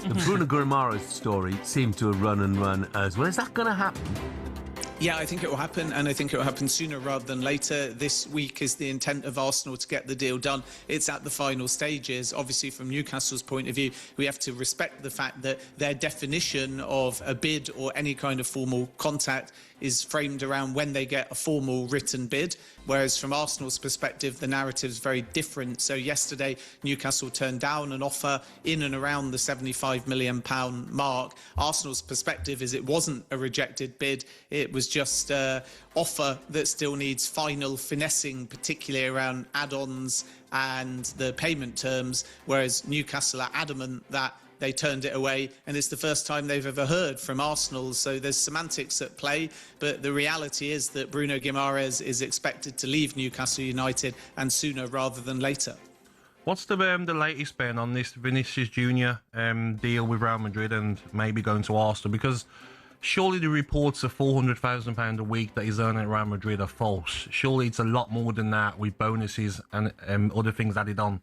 The Bruno Guimarães story seemed to have run and run as well. Is that going to happen? Yeah, I think it will happen, and I think it will happen sooner rather than later. This week is the intent of Arsenal to get the deal done. It's at the final stages. Obviously, from Newcastle's point of view, we have to respect the fact that their definition of a bid or any kind of formal contact is framed around when they get a formal written bid, whereas from Arsenal's perspective, the narrative is very different. So yesterday, Newcastle turned down an offer in and around the £75 million mark. Arsenal's perspective is it wasn't a rejected bid, it was just an offer that still needs final finessing, particularly around add-ons and the payment terms, whereas Newcastle are adamant that they turned it away, and it's the first time they've ever heard from Arsenal. So there's semantics at play, but the reality is that Bruno Guimarães is expected to leave Newcastle United, and sooner rather than later. What's the latest, Ben, on this Vinícius Júnior deal with Real Madrid and maybe going to Arsenal? Because surely the reports of £400,000 a week that he's earning at Real Madrid are false. Surely it's a lot more than that, with bonuses and other things added on.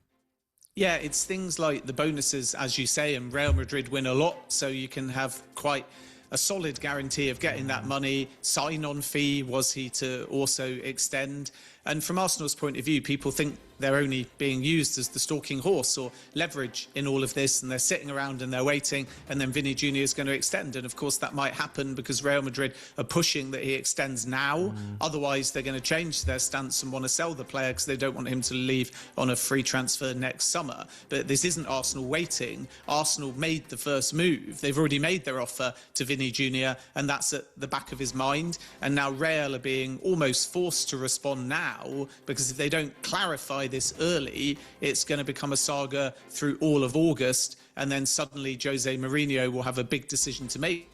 Yeah, it's things like the bonuses, as you say, and Real Madrid win a lot, so you can have quite a solid guarantee of getting that money. Sign-on fee, was he to also extend? And from Arsenal's point of view, people think they're only being used as the stalking horse or leverage in all of this, and they're sitting around and they're waiting, and then Vini Júnior is going to extend. And of course that might happen because Real Madrid are pushing that he extends now. Otherwise they're going to change their stance and want to sell the player because they don't want him to leave on a free transfer next summer. But this isn't Arsenal waiting. Arsenal made the first move. They've already made their offer to Vini Júnior, and that's at the back of his mind. And now Real are being almost forced to respond now, because if they don't clarify this early, it's going to become a saga through all of August, and then suddenly Jose Mourinho will have a big decision to make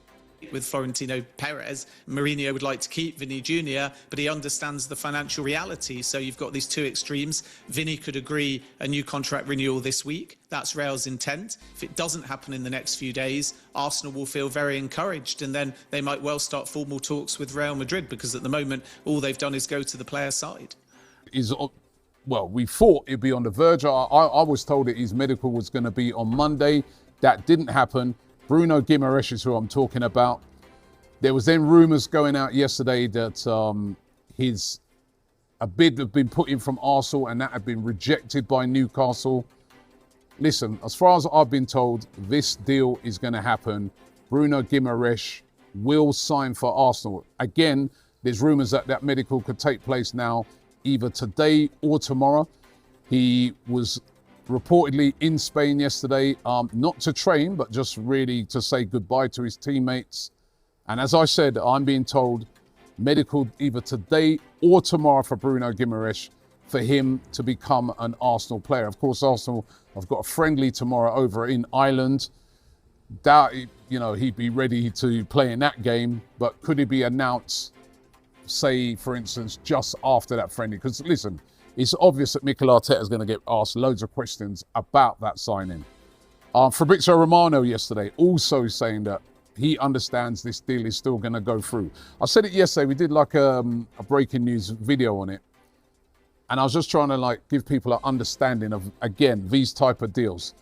with Florentino Perez. Mourinho would like to keep Vini Júnior, but he understands the financial reality. So you've got these two extremes. Vini could agree a new contract renewal this week. That's Real's intent. If it doesn't happen in the next few days, Arsenal will feel very encouraged, and then they might well start formal talks with Real Madrid, because at the moment, all they've done is go to the player side. Well, we thought it'd be on the verge. I was told that his medical was going to be on Monday. That didn't happen. Bruno Guimarães is who I'm talking about. There was then rumours going out yesterday that a bid had been put in from Arsenal and that had been rejected by Newcastle. Listen, as far as I've been told, this deal is going to happen. Bruno Guimarães will sign for Arsenal. Again, there's rumours that that medical could take place now, either today or tomorrow. He was reportedly in Spain yesterday, not to train, but just really to say goodbye to his teammates. And as I said, I'm being told medical either today or tomorrow for Bruno Guimarães, for him to become an Arsenal player. Of course, Arsenal have got a friendly tomorrow over in Ireland. Doubt, he'd be ready to play in that game, but could he be announced, say, for instance, just after that friendly? Because listen, it's obvious that Mikel Arteta is going to get asked loads of questions about that signing. Fabrizio Romano yesterday also saying that he understands this deal is still going to go through. I said it yesterday, we did like a breaking news video on it. And I was just trying to give people an understanding of, again, these type of deals.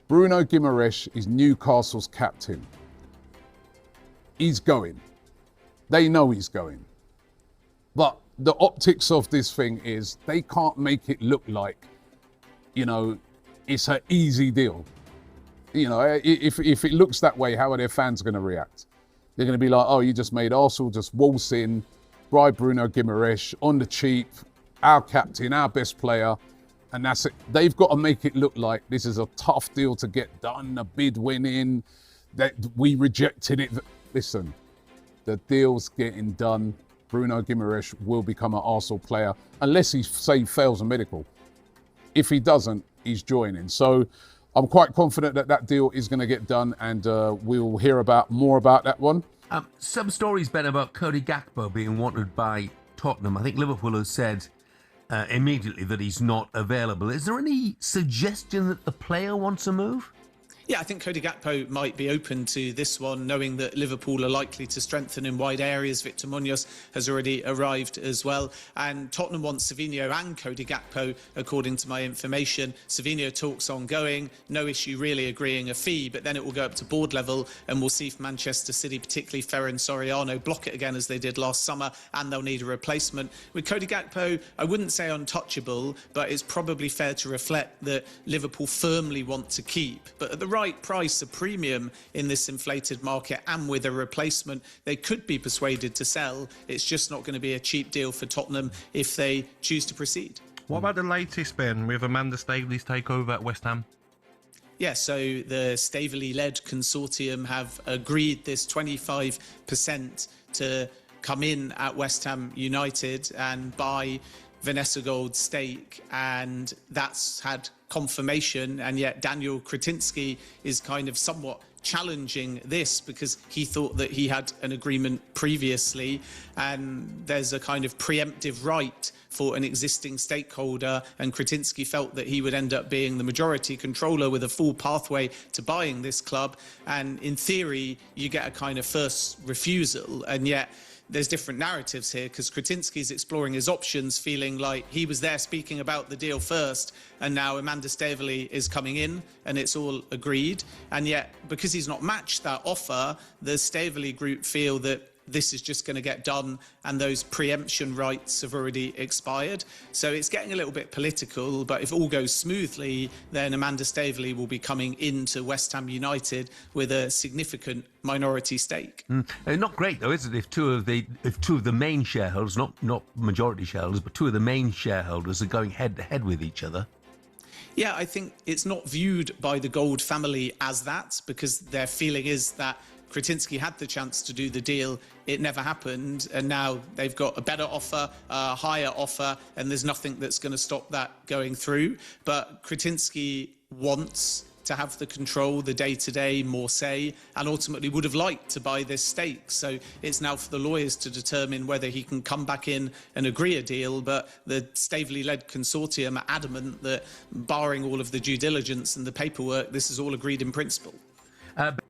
Bruno Guimarães is Newcastle's captain. He's going. They know he's going. But the optics of this thing is they can't make it look like, it's an easy deal. If it looks that way, how are their fans going to react? They're going to be like, oh, you just made Arsenal just waltz in, bribe Bruno Guimarães on the cheap, our captain, our best player, and that's it. They've got to make it look like this is a tough deal to get done, a bid went in, that we rejected it. Listen, the deal's getting done. Bruno Guimarães will become an Arsenal player, unless he, say, fails a medical. If he doesn't, he's joining. So I'm quite confident that that deal is going to get done, and we'll hear more about that one. Some stories, Ben, about Cody Gakpo being wanted by Tottenham. I think Liverpool has said immediately that he's not available. Is there any suggestion that the player wants a move? Yeah, I think Cody Gakpo might be open to this one, knowing that Liverpool are likely to strengthen in wide areas. Victor Munoz has already arrived as well. And Tottenham wants Savinho and Cody Gakpo, according to my information. Savinho talks ongoing, no issue really agreeing a fee, but then it will go up to board level, and we'll see if Manchester City, particularly Ferran Soriano, block it again as they did last summer, and they'll need a replacement. With Cody Gakpo, I wouldn't say untouchable, but it's probably fair to reflect that Liverpool firmly want to keep. But at the right price, a premium in this inflated market, and with a replacement, they could be persuaded to sell. It's just not going to be a cheap deal for Tottenham if they choose to proceed. What about the latest, Ben, with Amanda Staveley's takeover at West Ham? Yeah, so the Staveley-led consortium have agreed this 25% to come in at West Ham United and buy Vanessa Gold's stake, and that's had confirmation. And yet Daniel Kretinsky is kind of somewhat challenging this because he thought that he had an agreement previously, and there's a kind of preemptive right for an existing stakeholder, and Kretinsky felt that he would end up being the majority controller with a full pathway to buying this club. And in theory, you get a kind of first refusal, and yet there's different narratives here because Kretinsky's exploring his options, feeling like he was there speaking about the deal first, and now Amanda Staveley is coming in and it's all agreed. And yet, because he's not matched that offer, the Staveley group feel that this is just going to get done and those preemption rights have already expired. So it's getting a little bit political, but if all goes smoothly, then Amanda Staveley will be coming into West Ham United with a significant minority stake. Not great though, is it? If two of the main shareholders, not majority shareholders, but two of the main shareholders are going head to head with each other. Yeah, I think it's not viewed by the Gold family as that, because their feeling is that Kretinsky had the chance to do the deal, it never happened, and now they've got a better offer, a higher offer, and there's nothing that's going to stop that going through. But Kretinsky wants to have the control, the day-to-day, more say, and ultimately would have liked to buy this stake. So it's now for the lawyers to determine whether he can come back in and agree a deal. But the Staveley-led consortium are adamant that, barring all of the due diligence and the paperwork, this is all agreed in principle.